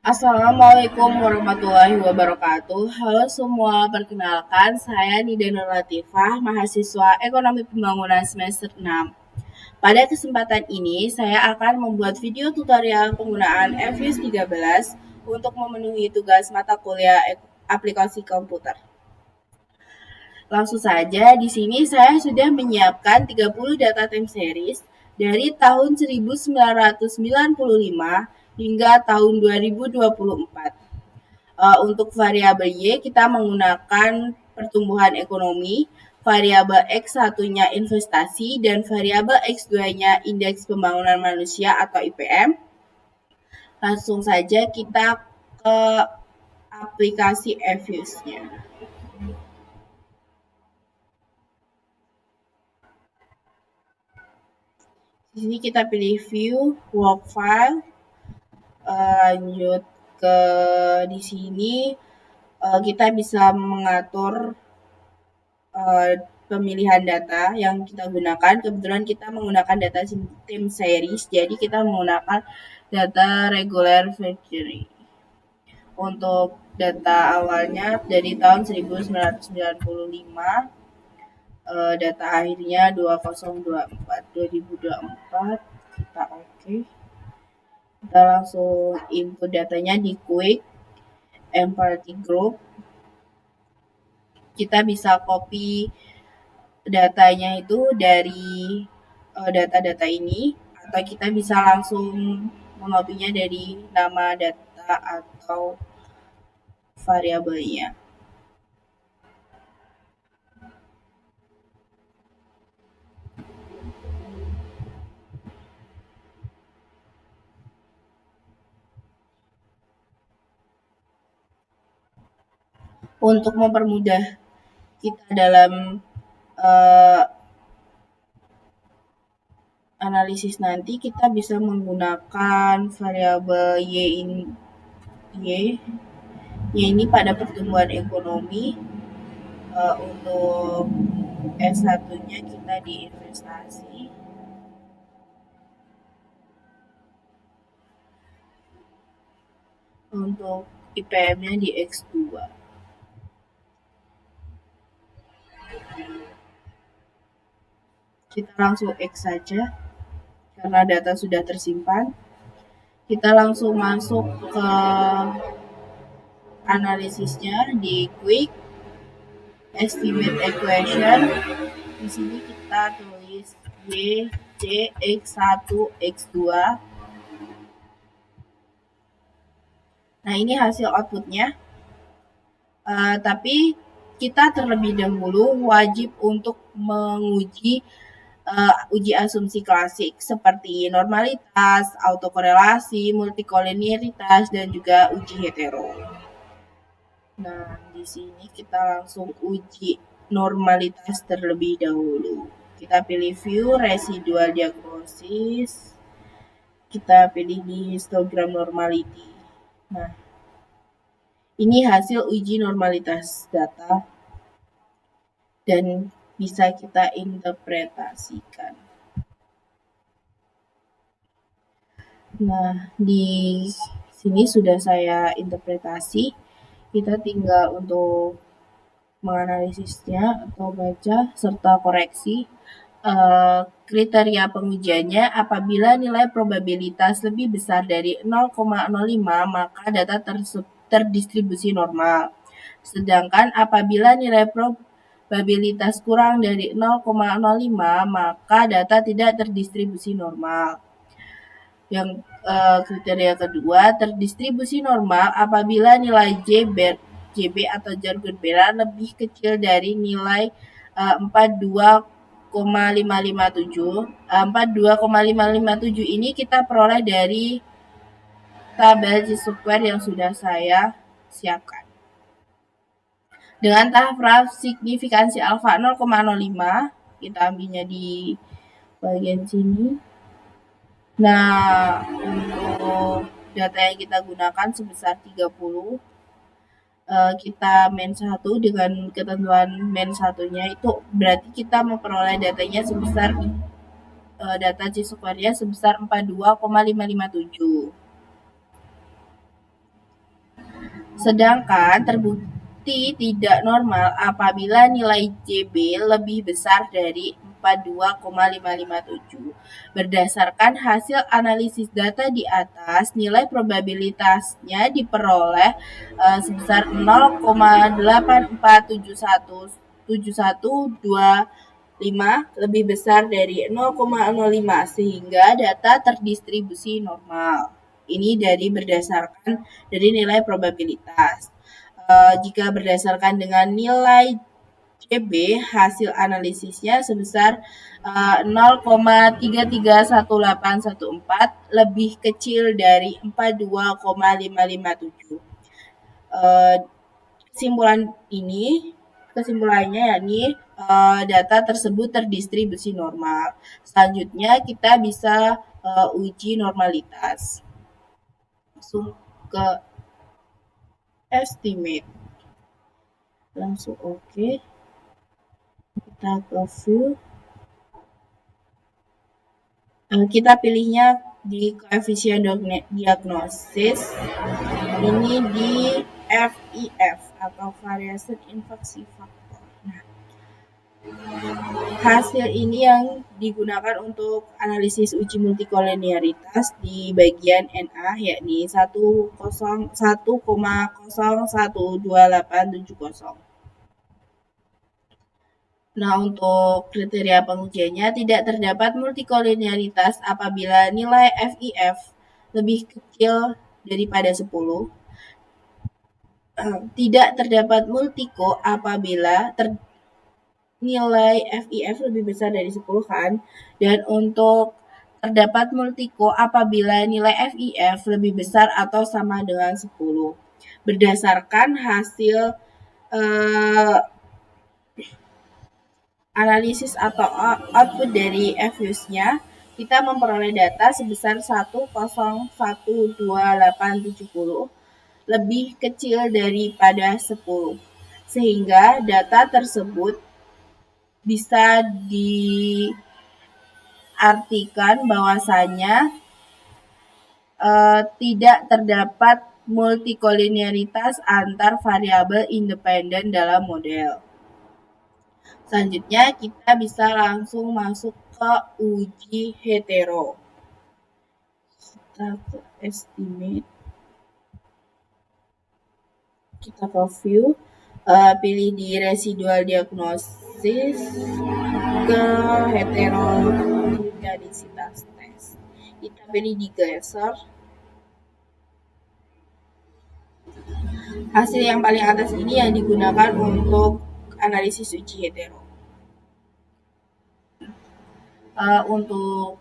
Assalamualaikum warahmatullahi wabarakatuh. Halo semua, perkenalkan saya Nida Nur Latifah, mahasiswa Ekonomi Pembangunan semester 6. Pada kesempatan ini, saya akan membuat video tutorial penggunaan Fuse 13 untuk memenuhi tugas mata kuliah aplikasi komputer. Langsung saja, di sini saya sudah menyiapkan 30 data time series dari tahun 1995 hingga tahun 2024. Untuk variabel Y kita menggunakan pertumbuhan ekonomi, variabel X1-nya investasi, dan variabel X2-nya indeks pembangunan manusia atau IPM. Langsung saja kita ke aplikasi Fuse-nya. Di sini kita pilih view, work file, lanjut ke di sini kita bisa mengatur pemilihan data yang kita gunakan. Kebetulan kita menggunakan data time series, jadi kita menggunakan data regular factory. Untuk data awalnya dari tahun 1995, data akhirnya 2024, kita oke. Kita langsung input datanya di Quick Empathy Group. Kita bisa copy datanya itu dari data-data ini, atau kita bisa langsung mengopinya dari nama data atau variabelnya. Untuk mempermudah kita dalam analisis nanti, kita bisa menggunakan variabel Y ini pada pertumbuhan ekonomi. Untuk S1-nya kita di investasi. Untuk IPM-nya di X2. Kita langsung X saja, karena data sudah tersimpan. Kita langsung masuk ke analisisnya di Quick Estimate Equation. Di sini kita tulis Y, C, X1, X2. Nah, ini hasil outputnya. Tapi kita terlebih dahulu wajib untuk menguji uji asumsi klasik seperti normalitas, autokorelasi, multikoliniaritas, dan juga uji hetero. Nah, di sini kita langsung uji normalitas terlebih dahulu. Kita pilih view residual diagnosis. Kita pilih di histogram normality. Nah, ini hasil uji normalitas data dan bisa kita interpretasikan. Nah, di sini sudah saya interpretasi. Kita tinggal untuk menganalisisnya atau baca serta koreksi. Kriteria pengujiannya, apabila nilai probabilitas lebih besar dari 0,05 maka data terdistribusi normal. Sedangkan apabila nilai probabilitas kurang dari 0,05 maka data tidak terdistribusi normal. Yang kriteria kedua, terdistribusi normal apabila nilai JB atau jargon merah lebih kecil dari nilai 42,557. 42,557 ini kita peroleh dari tabel Chi-square yang sudah saya siapkan. Dengan tahap signifikansi alfa 0,05, kita ambilnya di bagian sini. Nah, untuk data yang kita gunakan sebesar 30, kita main 1 dengan ketentuan main 1-nya itu berarti kita memperoleh datanya sebesar data Chi-square-nya sebesar 42,557. Sedangkan terbukti tidak normal apabila nilai JB lebih besar dari 42,557. Berdasarkan hasil analisis data di atas, nilai probabilitasnya diperoleh sebesar 0,8471712 lebih besar dari 0,05 sehingga data terdistribusi normal. Ini berdasarkan dari nilai probabilitas. Jika berdasarkan dengan nilai JB, hasil analisisnya sebesar 0,331814 lebih kecil dari 42,557. Kesimpulannya yakni data tersebut terdistribusi normal. Selanjutnya kita bisa uji normalitas. Langsung ke estimate. Langsung oke. Kita ke view. Kita pilihnya di koefisien diagnosis. Ini di FIF atau variation infeksi faktor. Nah, hasil ini yang digunakan untuk analisis uji multikolinearitas di bagian NA yakni 1,012870. Nah, untuk kriteria pengujiannya tidak terdapat multikolinearitas apabila nilai FIF lebih kecil daripada 10. Tidak terdapat multiko apabila nilai FIF lebih besar dari 10 kan. Dan untuk terdapat multiko apabila nilai FIF lebih besar atau sama dengan 10. Berdasarkan hasil analisis atau output dari FUS-nya, kita memperoleh data sebesar 1,012870 lebih kecil daripada 10. Sehingga data tersebut bisa diartikan bahwasanya tidak terdapat multikolinearitas antar variabel independen dalam model. Selanjutnya kita bisa langsung masuk ke uji hetero. Kita ke estimate. Kita ke view. Pilih di residual diagnosis ke heterogenisitas tes. Kita pilih di Glasser. Hasil yang paling atas ini yang digunakan untuk analisis uji hetero. Untuk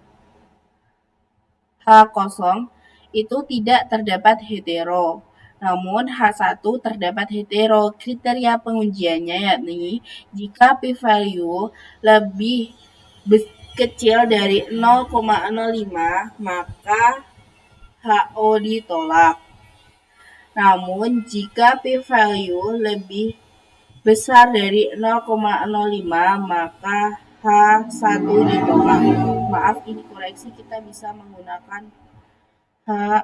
H0 itu tidak terdapat hetero. Namun H1 terdapat hetero. Kriteria pengujiannya yakni jika p-value lebih kecil dari 0,05 maka HO ditolak. Namun jika p-value lebih besar dari 0,05 maka H1 ditolak. Maaf, ini koreksi, kita bisa menggunakan HA.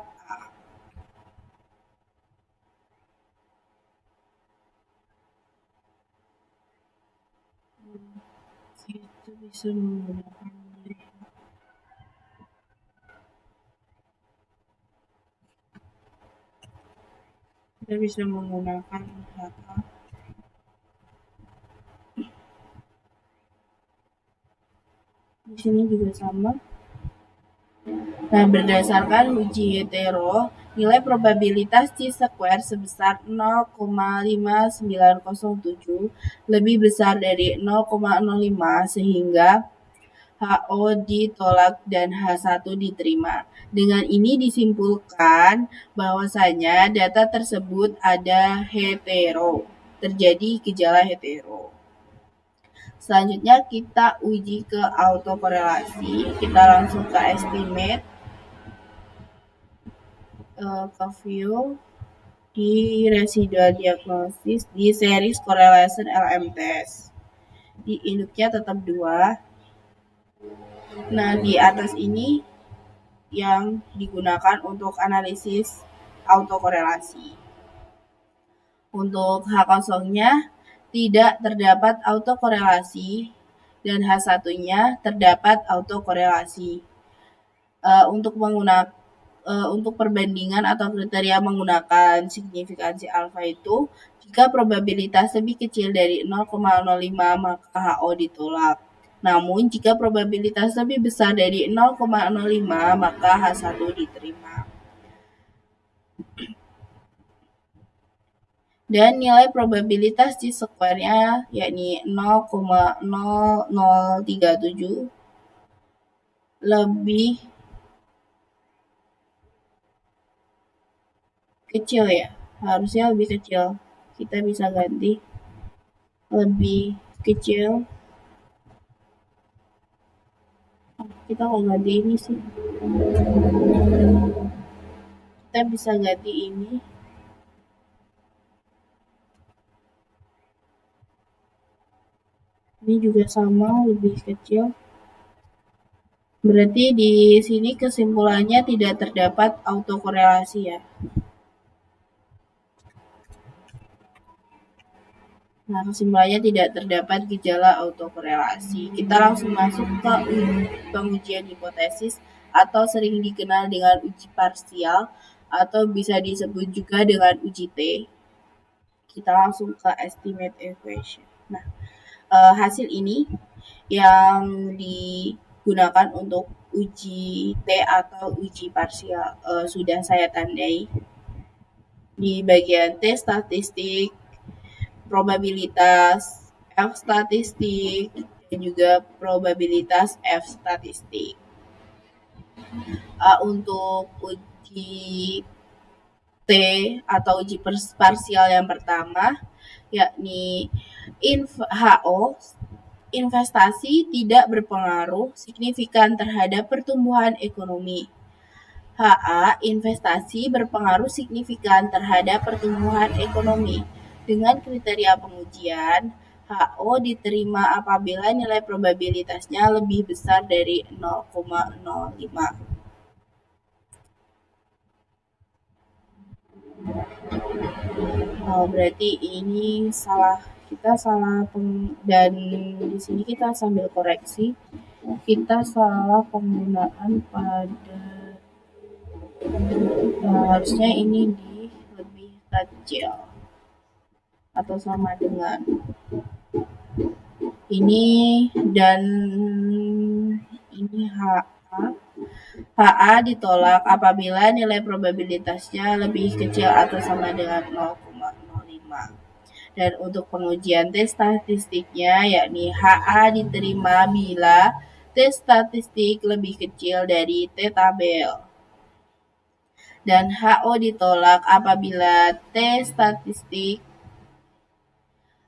Kita bisa menggunakan HA. Di sini juga sama. Nah, berdasarkan uji hetero, nilai probabilitas T-square sebesar 0,5907 lebih besar dari 0,05 sehingga HO ditolak dan H1 diterima. Dengan ini disimpulkan bahwasanya data tersebut ada hetero, terjadi gejala hetero. Selanjutnya kita uji ke autokorelasi. Kita langsung ke estimate, ke view, di residual diagnosis, di series correlation LM test. Di induknya tetap 2. Nah, di atas ini yang digunakan untuk analisis autokorelasi. Untuk H0-nya tidak terdapat autokorelasi dan H1-nya terdapat autokorelasi. Untuk perbandingan atau kriteria menggunakan signifikansi alfa itu, jika probabilitas lebih kecil dari 0,05 maka HO ditolak. Namun jika probabilitas lebih besar dari 0,05 maka H1 diterima. Dan nilai probabilitas di square-nya yakni 0,0037 lebih kecil ya, harusnya lebih kecil. Kita bisa ganti lebih kecil. Kita mau ganti ini sih. Kita bisa ganti ini. Ini juga sama, lebih kecil. Berarti di sini kesimpulannya tidak terdapat autokorelasi ya. Nah, kesimpulannya tidak terdapat gejala autokorelasi. Kita langsung masuk ke pengujian hipotesis atau sering dikenal dengan uji parsial atau bisa disebut juga dengan uji T. Kita langsung ke estimate equation. Nah, hasil ini yang digunakan untuk uji T atau uji parsial sudah saya tandai di bagian T statistik, probabilitas, F statistik, dan juga probabilitas F statistik. Untuk uji T atau uji parsial yang pertama, yakni HO, investasi tidak berpengaruh signifikan terhadap pertumbuhan ekonomi. HA, investasi berpengaruh signifikan terhadap pertumbuhan ekonomi. Dengan kriteria pengujian, HO diterima apabila nilai probabilitasnya lebih besar dari 0,05. Berarti ini kita salah dan di sini kita sambil koreksi, kita salah penggunaan pada harusnya ini di lebih kecil atau sama dengan ini, dan ini HA ditolak apabila nilai probabilitasnya lebih kecil atau sama dengan 0,05. Dan untuk pengujian T statistiknya yakni HA diterima bila T statistik lebih kecil dari T tabel. Dan HO ditolak apabila T statistik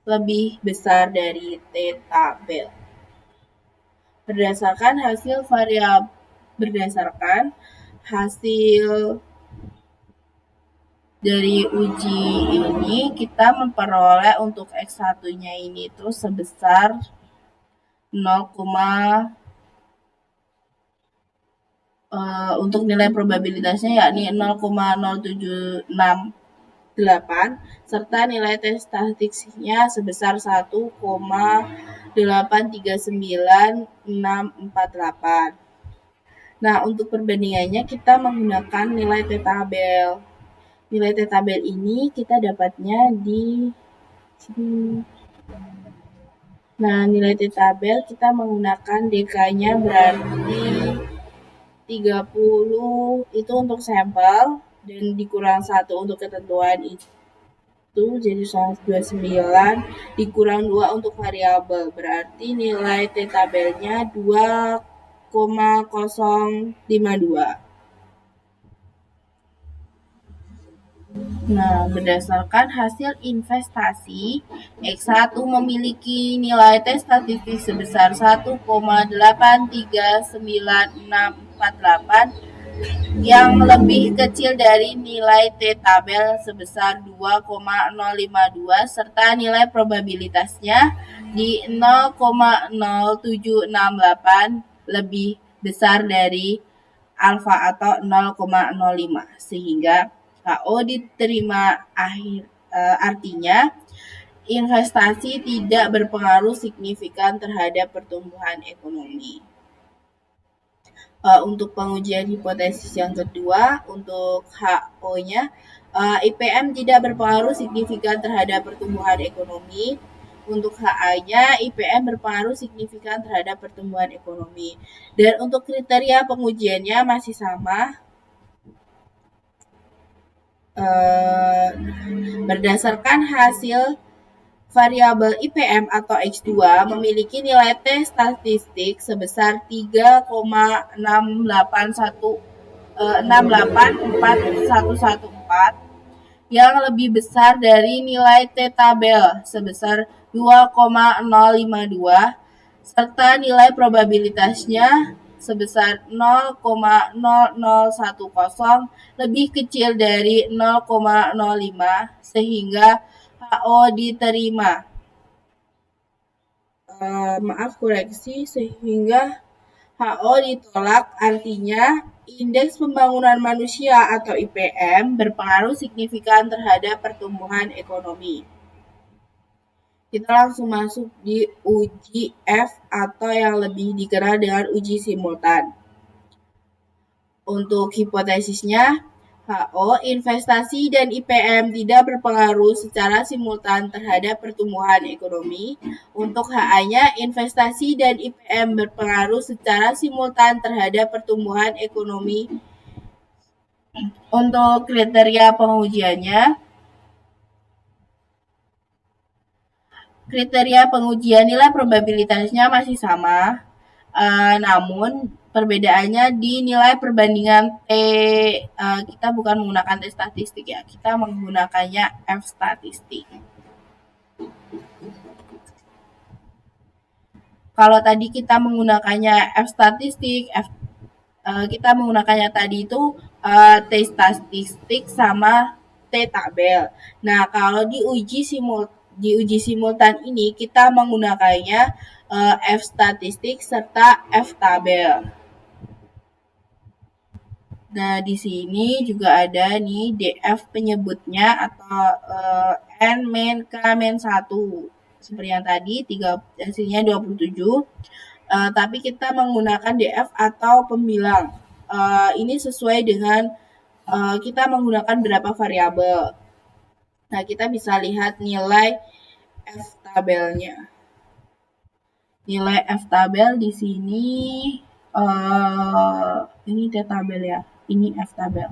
lebih besar dari T tabel. Berdasarkan hasil dari uji ini, kita memperoleh untuk X1-nya ini itu sebesar 0, untuk nilai probabilitasnya yakni 0,0768 serta nilai T statistiknya sebesar 1,839648. Nah, untuk perbandingannya kita menggunakan nilai T tabel. Nilai T tabel ini kita dapatnya di sini. Nah, nilai T tabel kita menggunakan DK-nya berarti 30 itu untuk sampel dan dikurang 1 untuk ketentuan itu jadi 129 dikurang 2 untuk variabel, berarti nilai T tabelnya 2,052. Nah, berdasarkan hasil investasi, X1 memiliki nilai T statistik sebesar 1,839648 yang lebih kecil dari nilai T tabel sebesar 2,052 serta nilai probabilitasnya di 0,0768 lebih besar dari alfa atau 0,05 sehingga HO diterima Artinya, investasi tidak berpengaruh signifikan terhadap pertumbuhan ekonomi. Untuk pengujian hipotesis yang kedua, untuk HO-nya, IPM tidak berpengaruh signifikan terhadap pertumbuhan ekonomi. Untuk HA-nya, IPM berpengaruh signifikan terhadap pertumbuhan ekonomi. Dan untuk kriteria pengujiannya masih sama. Berdasarkan hasil variabel IPM atau X2 memiliki nilai T statistik sebesar 3,68414 yang lebih besar dari nilai T tabel sebesar 2,052 serta nilai probabilitasnya sebesar 0,0010 lebih kecil dari 0,05 sehingga HO diterima. Sehingga HO ditolak, artinya indeks pembangunan manusia atau IPM berpengaruh signifikan terhadap pertumbuhan ekonomi. Kita langsung masuk di uji F atau yang lebih dikenal dengan uji simultan. Untuk hipotesisnya, HO, investasi dan IPM tidak berpengaruh secara simultan terhadap pertumbuhan ekonomi. Untuk HA-nya, investasi dan IPM berpengaruh secara simultan terhadap pertumbuhan ekonomi. Untuk kriteria pengujiannya, nilai probabilitasnya masih sama, namun perbedaannya di nilai perbandingan T. Kita bukan menggunakan T statistik ya, kita menggunakannya F statistik. Kalau tadi kita menggunakannya F statistik, kita menggunakannya tadi itu T statistik sama T tabel. Nah, kalau di uji simultan ini kita menggunakannya F statistik serta F tabel. Nah, di sini juga ada nih DF penyebutnya atau N-K-1. Seperti yang tadi, hasilnya 27. Tapi kita menggunakan DF atau pembilang. Ini sesuai dengan kita menggunakan berapa variabel. Nah, kita bisa lihat nilai F tabelnya. Nilai F tabel di sini ini T tabel ya. Ini F tabel.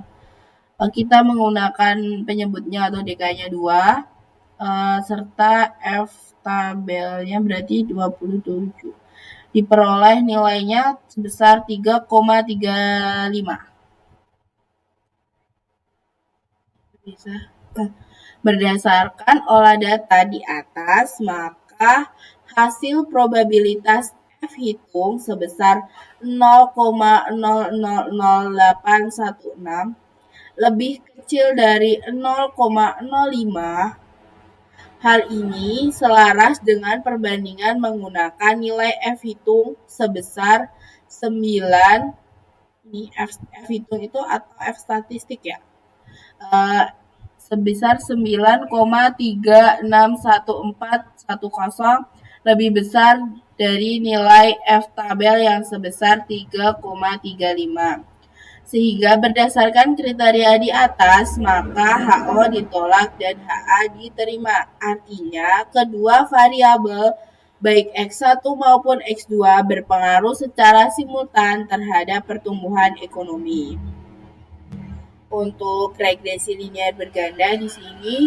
Kita menggunakan penyebutnya atau DK-nya 2 serta F tabelnya berarti 27. Diperoleh nilainya sebesar 3,35. Bisa. Berdasarkan olah data di atas, maka hasil probabilitas F hitung sebesar 0,000816 lebih kecil dari 0,05. Hal ini selaras dengan perbandingan menggunakan nilai F hitung sebesar 9. Ini F hitung itu atau F statistik ya. Sebesar 9,36141 lebih besar dari nilai F tabel yang sebesar 3,35. Sehingga berdasarkan kriteria di atas, maka HO ditolak dan HA diterima. Artinya, kedua variabel baik X1 maupun X2 berpengaruh secara simultan terhadap pertumbuhan ekonomi. Untuk regresi linear berganda di sini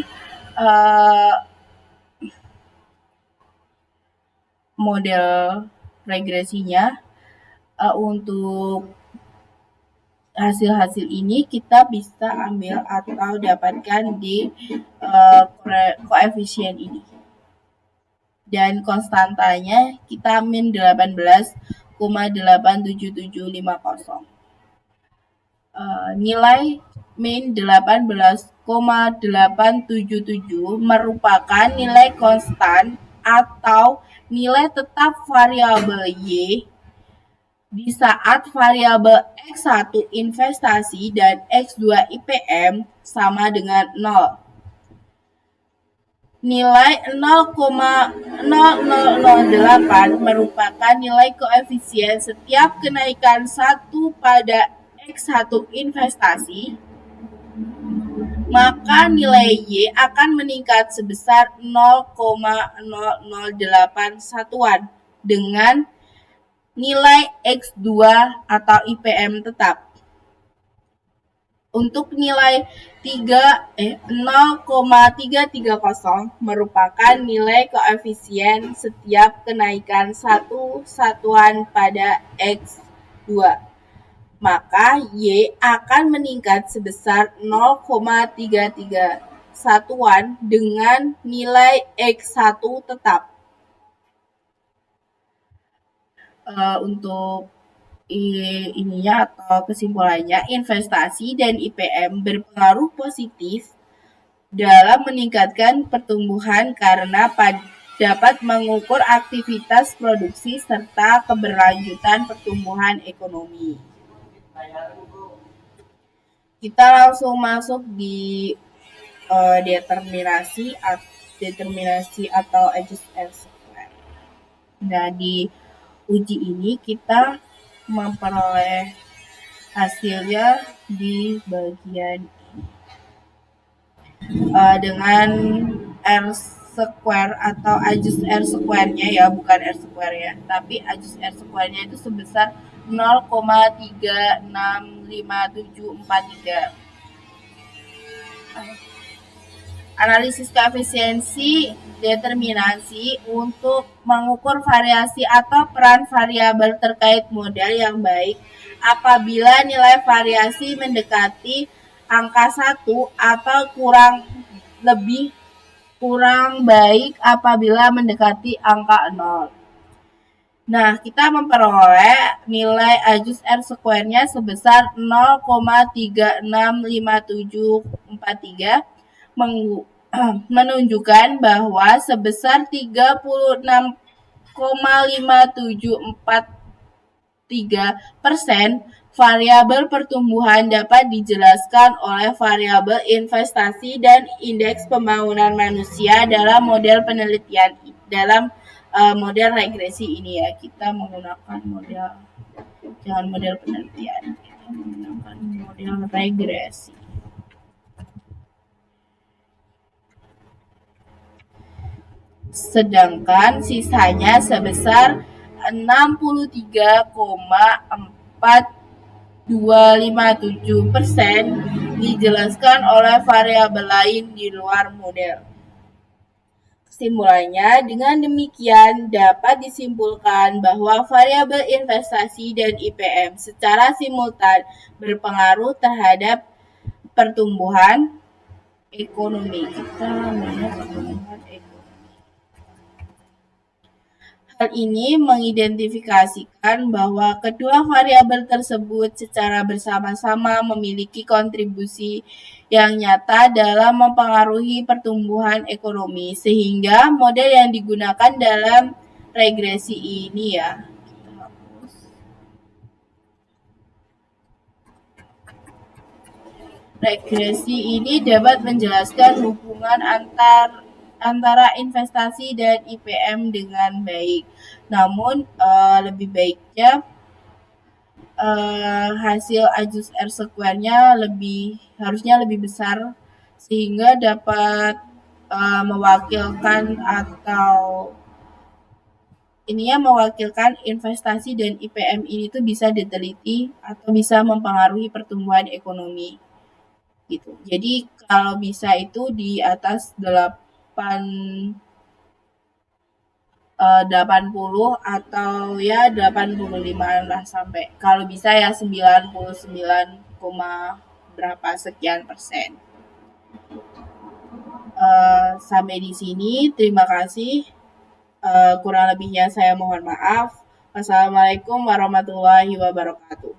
model regresinya untuk hasil-hasil ini kita bisa ambil atau dapatkan di koefisien ini. Dan konstantanya kita min 18,87750. Nilai min 18,877 merupakan nilai konstan atau nilai tetap variabel Y di saat variabel X1 investasi dan X2 IPM sama dengan 0. Nilai 0,0008 merupakan nilai koefisien setiap kenaikan 1 pada X1 investasi, maka nilai Y akan meningkat sebesar 0,0081 dengan nilai X2 atau IPM tetap. Untuk nilai 0,330 merupakan nilai koefisien setiap kenaikan 1 satuan pada X2, maka Y akan meningkat sebesar 0,331 dengan nilai X1 tetap. Untuk ininya atau kesimpulannya, investasi dan IPM berpengaruh positif dalam meningkatkan pertumbuhan karena dapat mengukur aktivitas produksi serta keberlanjutan pertumbuhan ekonomi. Kita langsung masuk di determinasi atau adjustment. Nah, di uji ini kita memperoleh hasilnya di bagian ini. Dengan R square atau adjust R square-nya ya, bukan R square ya, tapi adjust R square-nya itu sebesar 0,36573. Analisis koefisiensi determinasi untuk mengukur variasi atau peran variabel terkait modal yang baik apabila nilai variasi mendekati angka 1 atau kurang baik apabila mendekati angka 0. Nah, kita memperoleh nilai adjust R square-nya sebesar 0,365743 menunjukkan bahwa sebesar 36,5743% variabel pertumbuhan dapat dijelaskan oleh variabel investasi dan indeks pembangunan manusia dalam model penelitian model regresi ini ya. Kita menggunakan model penelitian, kita menggunakan model regresi. Sedangkan sisanya sebesar 63,4257% dijelaskan oleh variabel lain di luar model. Kesimpulannya, dengan demikian dapat disimpulkan bahwa variabel investasi dan IPM secara simultan berpengaruh terhadap pertumbuhan ekonomi. Kita melihat pertumbuhan ekonomi. Hal ini mengidentifikasikan bahwa kedua variabel tersebut secara bersama-sama memiliki kontribusi yang nyata dalam mempengaruhi pertumbuhan ekonomi, sehingga model yang digunakan dalam regresi ini ya. Regresi ini dapat menjelaskan hubungan antara investasi dan IPM dengan baik. Namun lebih baiknya hasil adjust R square-nya harusnya lebih besar sehingga dapat mewakilkan investasi dan IPM ini tuh bisa diteliti atau bisa mempengaruhi pertumbuhan ekonomi gitu. Jadi kalau bisa itu di atas 80 atau ya 85-an lah, sampai kalau bisa ya 99, berapa sekian persen. Sampai di sini, terima kasih. Kurang lebihnya saya mohon maaf. Wassalamualaikum warahmatullahi wabarakatuh.